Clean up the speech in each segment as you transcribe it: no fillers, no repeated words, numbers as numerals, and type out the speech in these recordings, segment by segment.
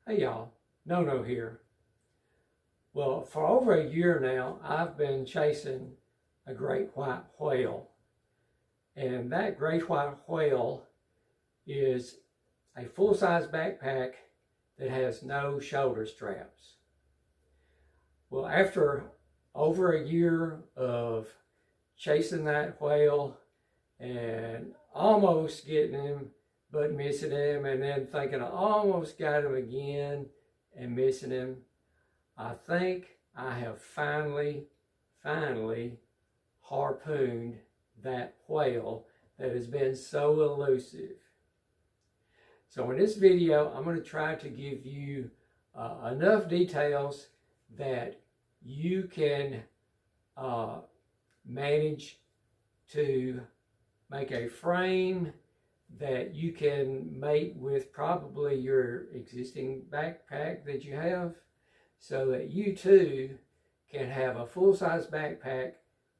Hey y'all, No here. Well, for over a year now, I've been chasing a great white whale. And that great white whale is a full-size backpack that has no shoulder straps. Well, after over a year of chasing that whale and almost getting him, but missing him, and then thinking I almost got him again and missing him, I think I have finally harpooned that whale that has been so elusive. So in this video, I'm going to try to give you enough details that you can manage to make a frame that you can mate with probably your existing backpack that you have, so that you too can have a full-size backpack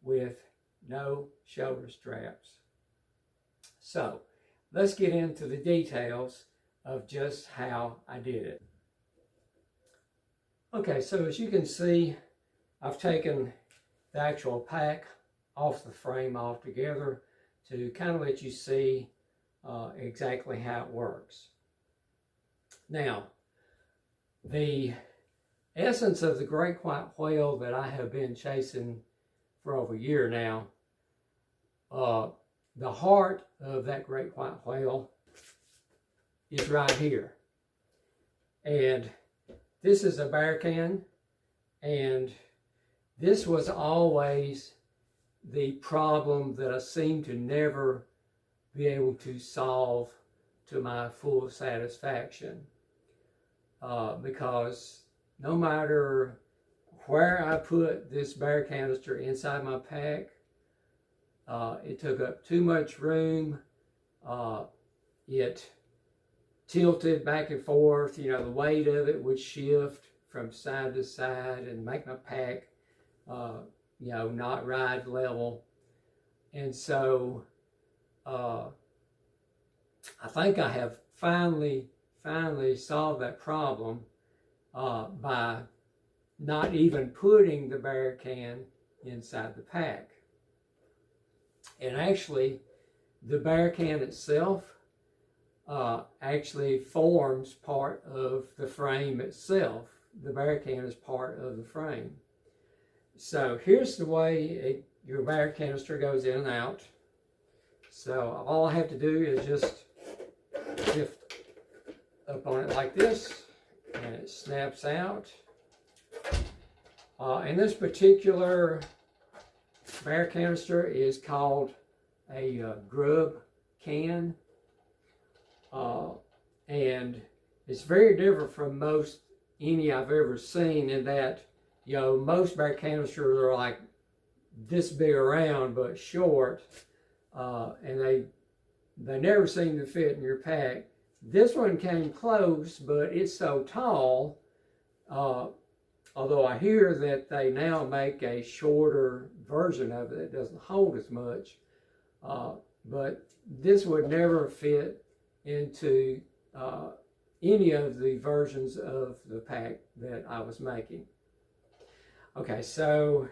with no shoulder straps. So let's get into the details of just how I did it. Okay, so as you can see, I've taken the actual pack off the frame altogether to kind of let you see exactly how it works. Now, the essence of the great white whale that I have been chasing for over a year now, the heart of that great white whale is right here. And this is a bear can, and this was always the problem that I seemed to never be able to solve to my full satisfaction, because no matter where I put this bear canister inside my pack, it took up too much room. It tilted back and forth. The weight of it would shift from side to side and make my pack, not ride level. And so I think I have finally solved that problem by not even putting the bear can inside the pack. And actually, the bear can itself actually forms part of the frame itself. The bear can is part of the frame. So here's the way your bear canister goes in and out. So all I have to do is just lift up on it like this, and it snaps out. And this particular bear canister is called a grub can, and it's very different from most any I've ever seen, in that most bear canisters are like this big around but short, and they never seem to fit in your pack. This one came close, but it's so tall, although I hear that they now make a shorter version of it that doesn't hold as much, but this would never fit into any of the versions of the pack that I was making. Okay, so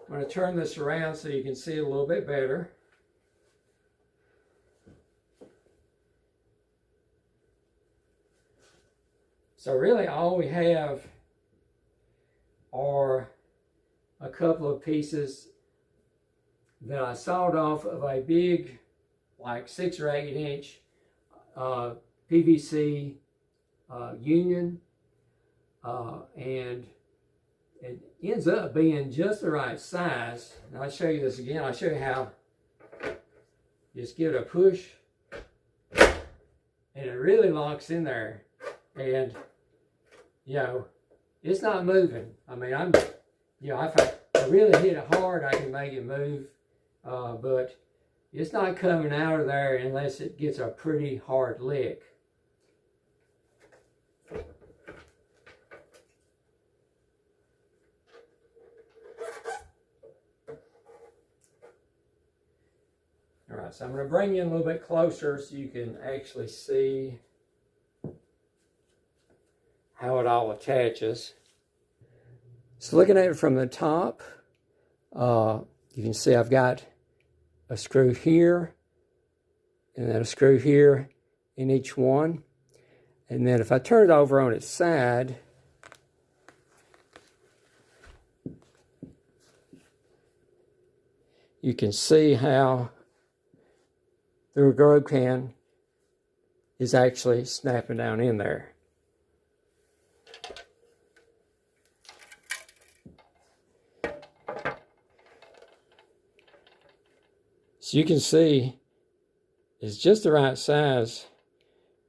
I'm going to turn this around so you can see it a little bit better. So really all we have are a couple of pieces that I sawed off of a big, like 6 or 8 inch PVC union, and it ends up being just the right size. And I'll show you this again. I'll show you how. Just give it a push, and it really locks in there. And it's not moving. I mean, if I really hit it hard, I can make it move, but it's not coming out of there unless it gets a pretty hard lick. All right. right, so I'm going to bring you in a little bit closer so you can actually see how it all attaches. So looking at it from the top, you can see I've got a screw here and then a screw here in each one. And then if I turn it over on its side, you can see how the grub can is actually snapping down in there. So you can see it's just the right size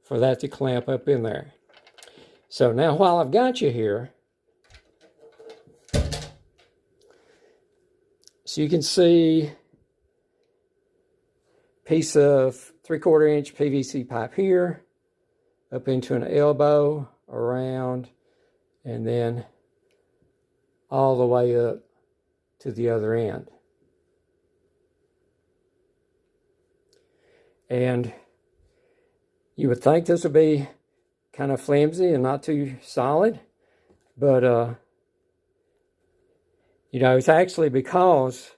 for that to clamp up in there. So now while I've got you here, so you can see piece of 3/4 inch PVC pipe here, up into an elbow, around, and then all the way up to the other end. And you would think this would be kind of flimsy and not too solid, but you know, it's actually because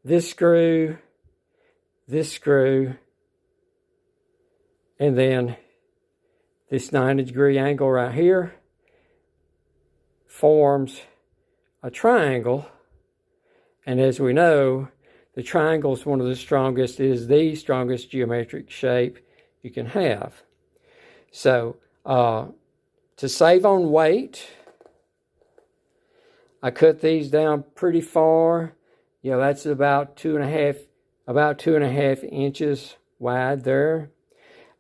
this screw, and then this 90-degree angle right here forms a triangle. And as we know, the triangle is one of the strongest, is the strongest geometric shape you can have. So to save on weight, I cut these down pretty far. You know, that's about 2.5 inches wide there.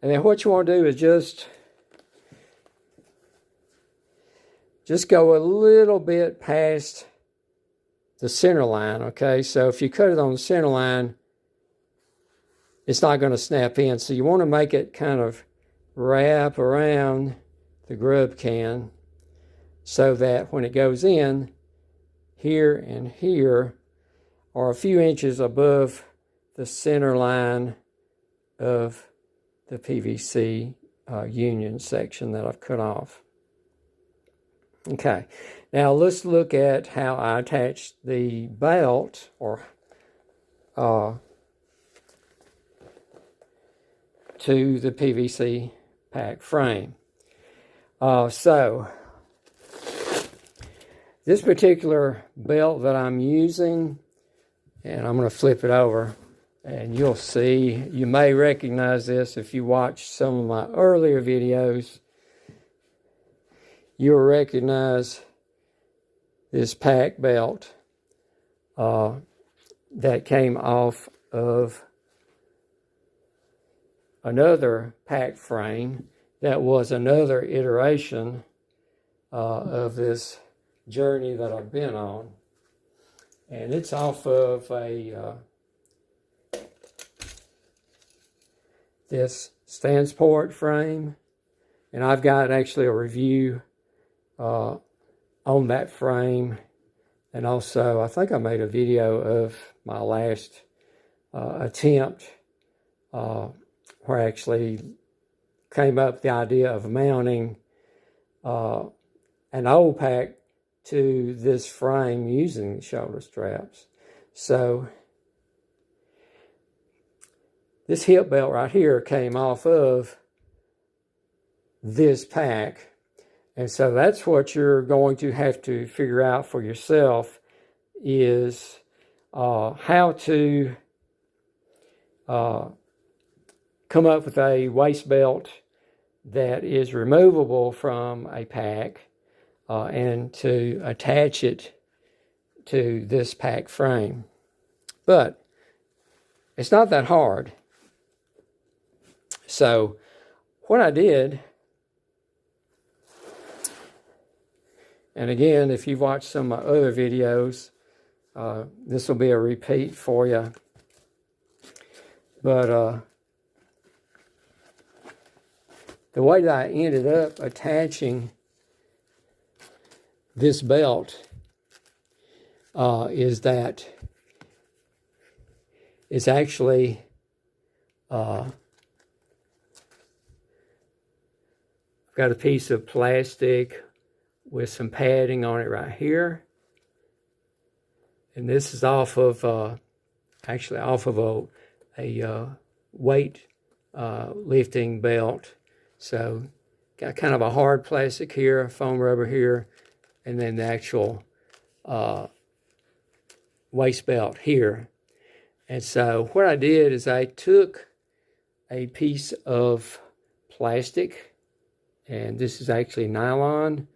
And then what you want to do is just go a little bit past the center line, okay? So if you cut it on the center line, it's not going to snap in. So you want to make it kind of wrap around the grub can so that when it goes in, here and here are a few inches above the center line of the PVC union section that I've cut off. Okay, now let's look at how I attach the belt or to the PVC pack frame. So this particular belt that I'm using, and I'm going to flip it over and you'll see, you may recognize this if you watch some of my earlier videos. You'll recognize this pack belt that came off of another pack frame that was another iteration of this journey that I've been on. And it's off of this Stansport frame. And I've got actually a review on that frame, and also I think I made a video of my last attempt where I actually came up with the idea of mounting an old pack to this frame using shoulder straps. So this hip belt right here came off of this pack. And so that's what you're going to have to figure out for yourself is how to come up with a waist belt that is removable from a pack and to attach it to this pack frame. But it's not that hard. So what I did, and again, if you've watched some of my other videos, this will be a repeat for you. But the way that I ended up attaching this belt is that is actually I've got a piece of plastic with some padding on it right here. And this is off of, actually off of a weight lifting belt. So got kind of a hard plastic here, foam rubber here, and then the actual waist belt here. And so what I did is I took a piece of plastic, and this is actually nylon,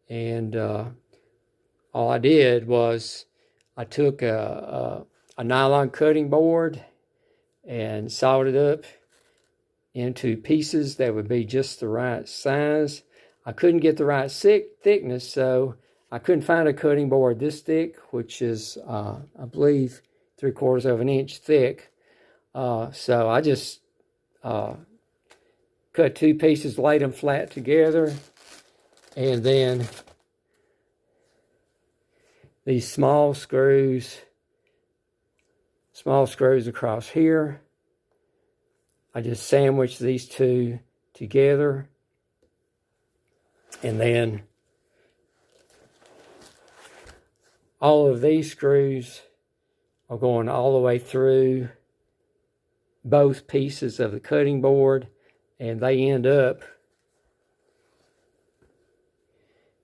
and all I did was I took a nylon cutting board and sawed it up into pieces that would be just the right size. I couldn't get the right thickness, so I couldn't find a cutting board this thick, which is, I believe, 3/4 of an inch thick. So I just cut two pieces, laid them flat together, and then these small screws across here. I just sandwiched these two together, and then all of these screws are going all the way through both pieces of the cutting board, and they end up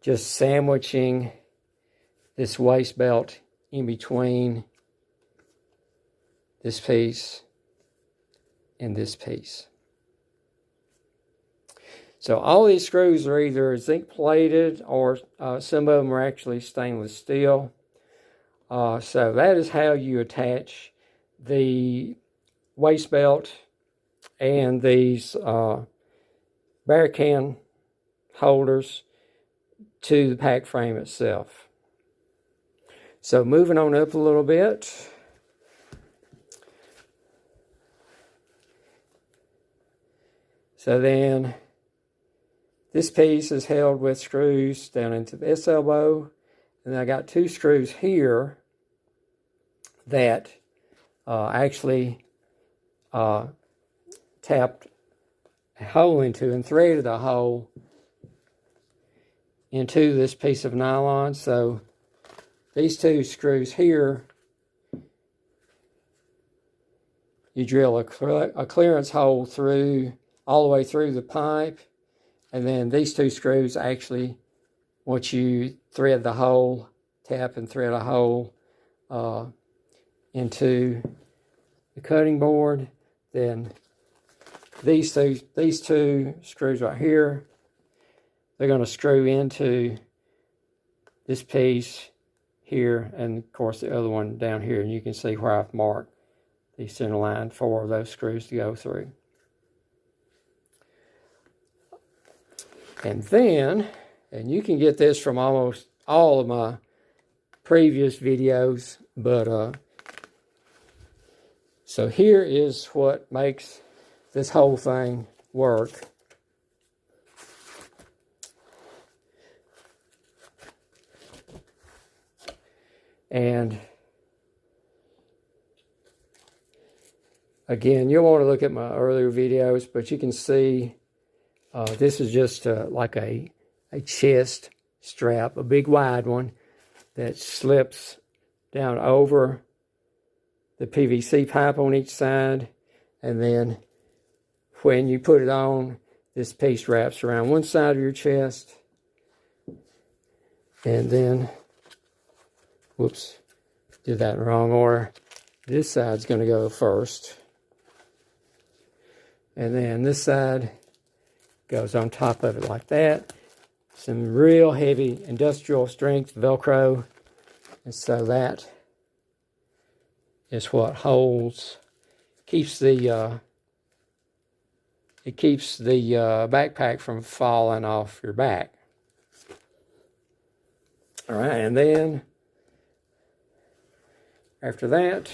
just sandwiching this waist belt in between this piece and this piece. So all these screws are either zinc plated or some of them are actually stainless steel. So that is how you attach the waist belt and these bear can holders to the pack frame itself. So moving on up a little bit. So then this piece is held with screws down into this elbow, and I got two screws here that actually tapped a hole into and threaded a hole into this piece of nylon. So these two screws here, you drill a clearance hole through all the way through the pipe, and then these two screws actually, once you thread the hole, tap and thread a hole into the cutting board, then these two screws right here, they're going to screw into this piece here, and of course the other one down here, and you can see where I've marked the center line for those screws to go through. And then, and you can get this from almost all of my previous videos, but so here is what makes this whole thing work. And again, you'll want to look at my earlier videos, but you can see this is just like a chest strap, a big wide one that slips down over the PVC pipe on each side, and then when you put it on, this piece wraps around one side of your chest, and then, whoops, did that in the wrong order. This side's going to go first, and then this side goes on top of it like that. Some real heavy industrial strength Velcro, and so that is what holds, keeps the it keeps the backpack from falling off your back. All right, and then after that,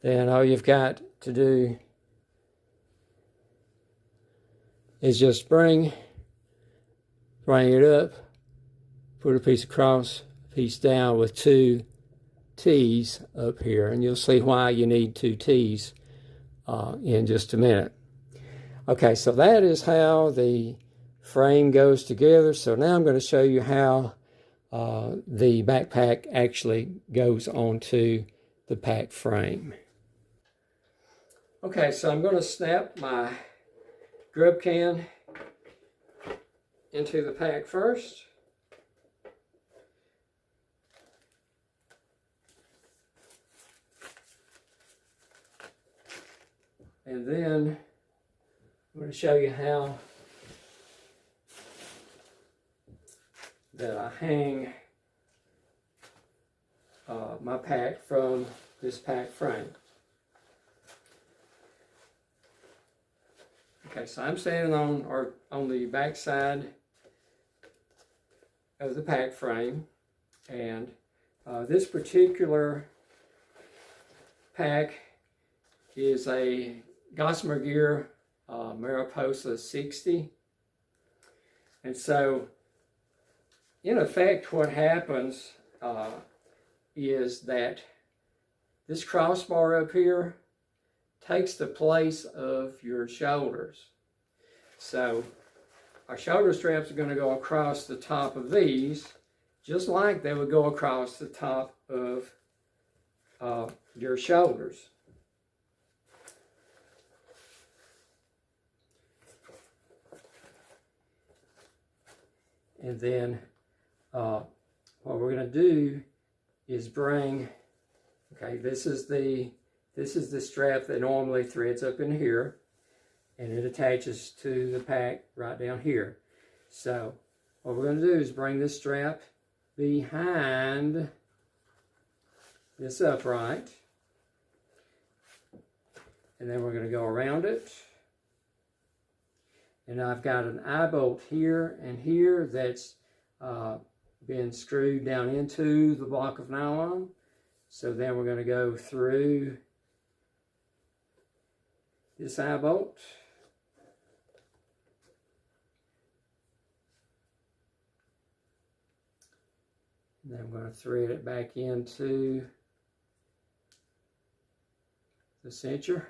then all you've got to do is just bring it up, put a piece across, a piece down with two T's up here, and you'll see why you need 2 T's in just a minute. Okay, so that is how the frame goes together. So now I'm going to show you how the backpack actually goes onto the pack frame. Okay, so I'm going to snap my grub can into the pack first. And then I'm going to show you how that I hang my pack from this pack frame. Okay, so I'm standing on the back side of the pack frame, and this particular pack is a Gossamer Gear Mariposa 60. And so, in effect, what happens is that this crossbar up here takes the place of your shoulders. So, our shoulder straps are going to go across the top of these, just like they would go across the top of your shoulders. And then what we're going to do is bring, okay, this is the strap that normally threads up in here, and it attaches to the pack right down here. So what we're going to do is bring this strap behind this upright, and then we're going to go around it. And I've got an eye bolt here and here that's been screwed down into the block of nylon. So then we're going to go through this eye bolt. And then I'm going to thread it back into the cincher.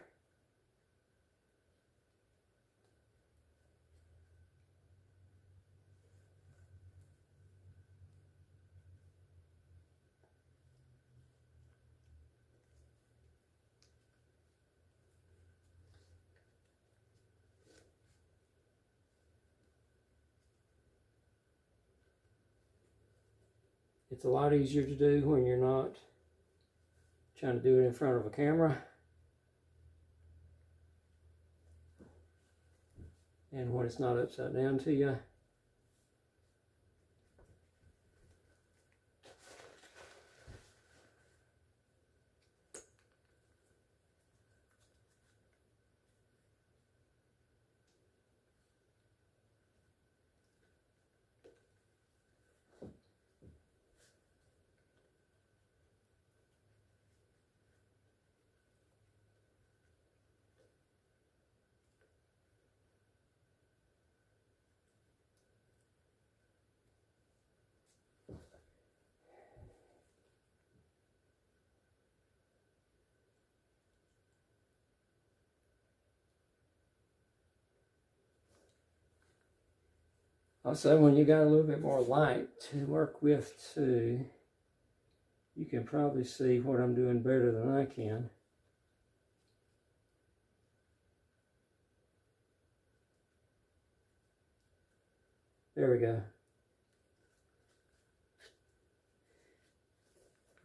It's a lot easier to do when you're not trying to do it in front of a camera. And when it's not upside down to you. Also, when you got a little bit more light to work with too, you can probably see what I'm doing better than I can. There we go.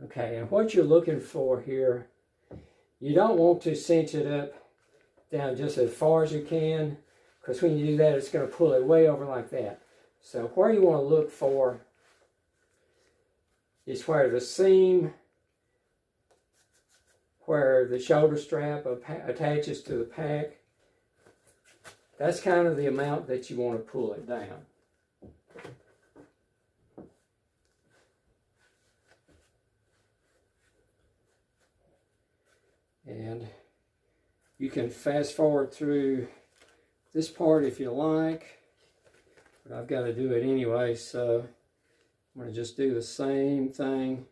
Okay, and what you're looking for here, you don't want to cinch it up down just as far as you can, because when you do that, it's going to pull it way over like that. So where you want to look for is where the seam, where the shoulder strap attaches to the pack. That's kind of the amount that you want to pull it down. And you can fast forward through this part if you like, but I've got to do it anyway, so I'm going to just do the same thing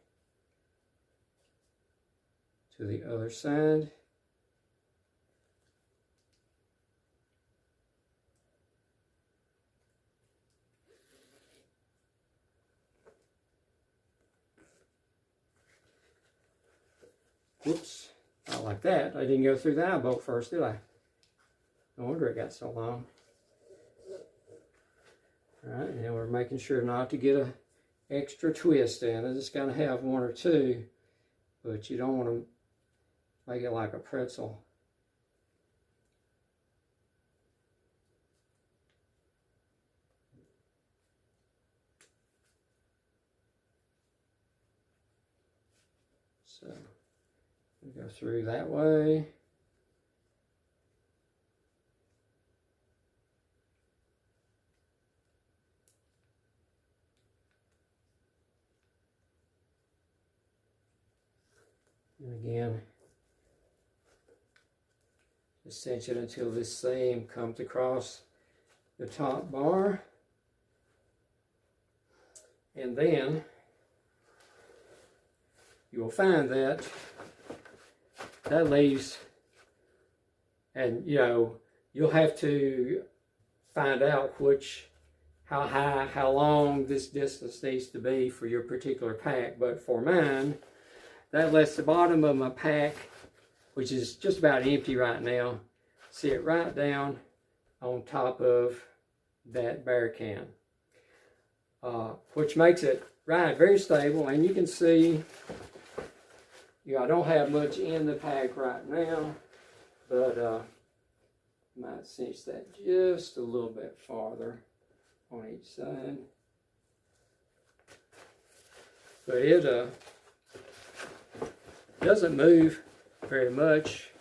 to the other side. Whoops, not like that. I didn't go through the eye bolt first, did I? No wonder it got so long. All right, now we're making sure not to get a extra twist in. I just gotta have one or two, but you don't want to make it like a pretzel. So we go through that way. And again, just cinch it until this seam comes across the top bar. And then you will find that leaves, and you know, you'll have to find out how high, how long this distance needs to be for your particular pack. But for mine, that lets the bottom of my pack, which is just about empty right now, sit right down on top of that bear can, which makes it very stable. And you can see, you know, I don't have much in the pack right now, but might cinch that just a little bit farther on each side. But it doesn't move very much.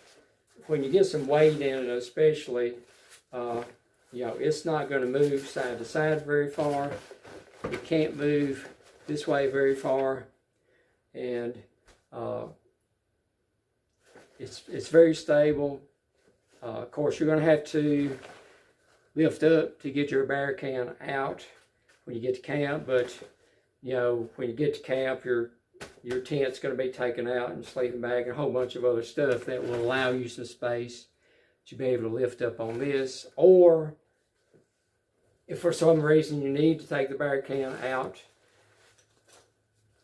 When you get some weight in it, especially, you know, it's not going to move side to side very far. It can't move this way very far, and it's very stable. Of course, you're going to have to lift up to get your bear can out when you get to camp, but you know, when you get to camp, your tent's going to be taken out, and sleeping bag and a whole bunch of other stuff that will allow you some space to be able to lift up on this. Or if for some reason you need to take the bear can out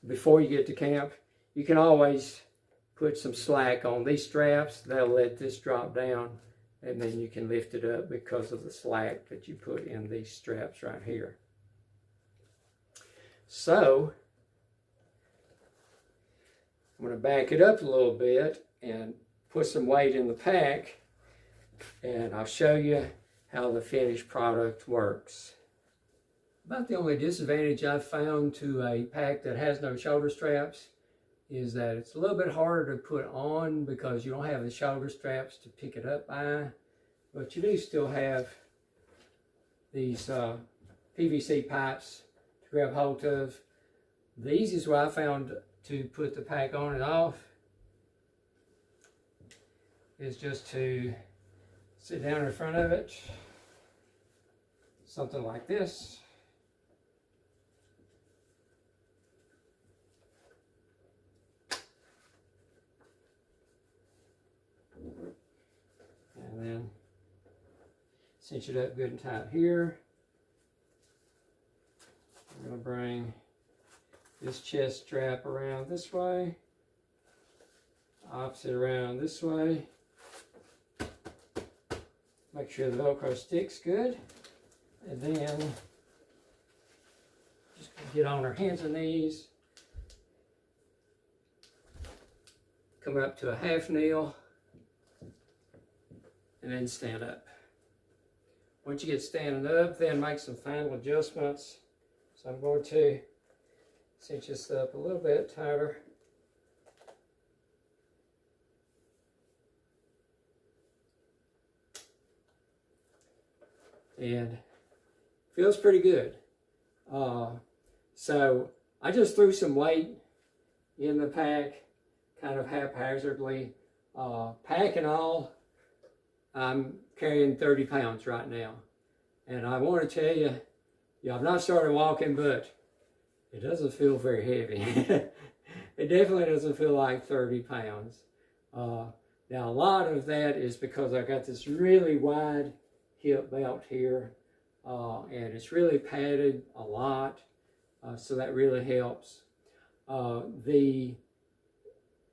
before you get to camp, you can always put some slack on these straps. They'll let this drop down, and then you can lift it up because of the slack that you put in these straps right here. So I'm going to back it up a little bit and put some weight in the pack, and I'll show you how the finished product works. About the only disadvantage I've found to a pack that has no shoulder straps is that it's a little bit harder to put on because you don't have the shoulder straps to pick it up by, but you do still have these PVC pipes to grab hold of. The easiest way I found to put the pack on and off is just to sit down in front of it, something like this. And then cinch it up good and tight here. I'm going to bring this chest strap around this way, opposite around this way. Make sure the Velcro sticks good. And then just get on our hands and knees. Come up to a half kneel. And then stand up. Once you get standing up, then make some final adjustments. So I'm going to cinch this up a little bit tighter. And feels pretty good. So I just threw some weight in the pack, kind of haphazardly. Pack and all, I'm carrying 30 pounds right now. And I want to tell you, I've not started walking, but it doesn't feel very heavy. It definitely doesn't feel like 30 pounds. Now a lot of that is because I got this really wide hip belt here, and it's really padded a lot, so that really helps. The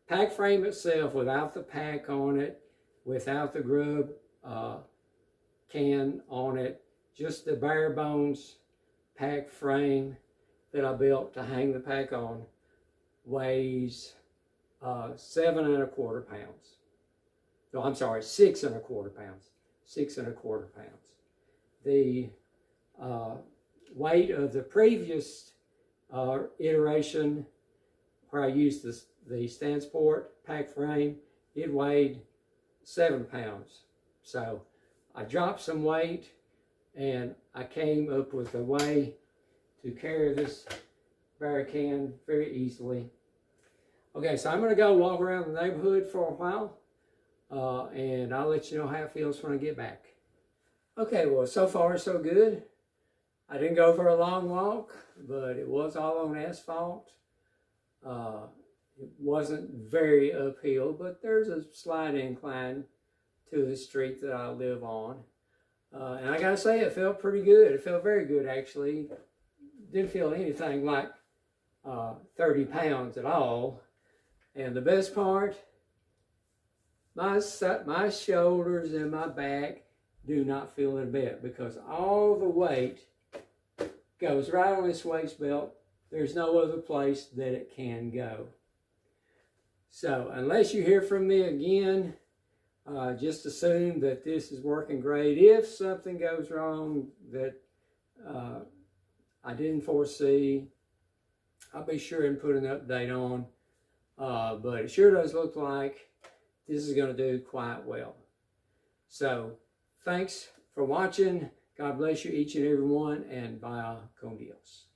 pack frame itself, without the pack on it, without the grub can on it, just the bare bones pack frame that I built to hang the pack on, weighs 7¼ pounds. No, I'm sorry, 6¼ pounds. 6¼ pounds. The weight of the previous iteration, where I used the Stansport pack frame, it weighed 7 pounds. So I dropped some weight, and I came up with a way to carry this Barracan very easily. Okay, so I'm going to go walk around the neighborhood for a while, and I'll let you know how it feels when I get back. Okay, well, so far so good. I didn't go for a long walk, but it was all on asphalt. It wasn't very uphill, but there's a slight incline to the street that I live on. And I gotta say, it felt pretty good. It felt very good, actually. Didn't feel anything like 30 pounds at all. And the best part, my shoulders and my back do not feel it a bit, because all the weight goes right on this waist belt. There's no other place that it can go. So unless you hear from me again, just assume that this is working great. If something goes wrong that I didn't foresee, I'll be sure and put an update on. But it sure does look like this is going to do quite well. So thanks for watching. God bless you each and every one, and vaya con Dios.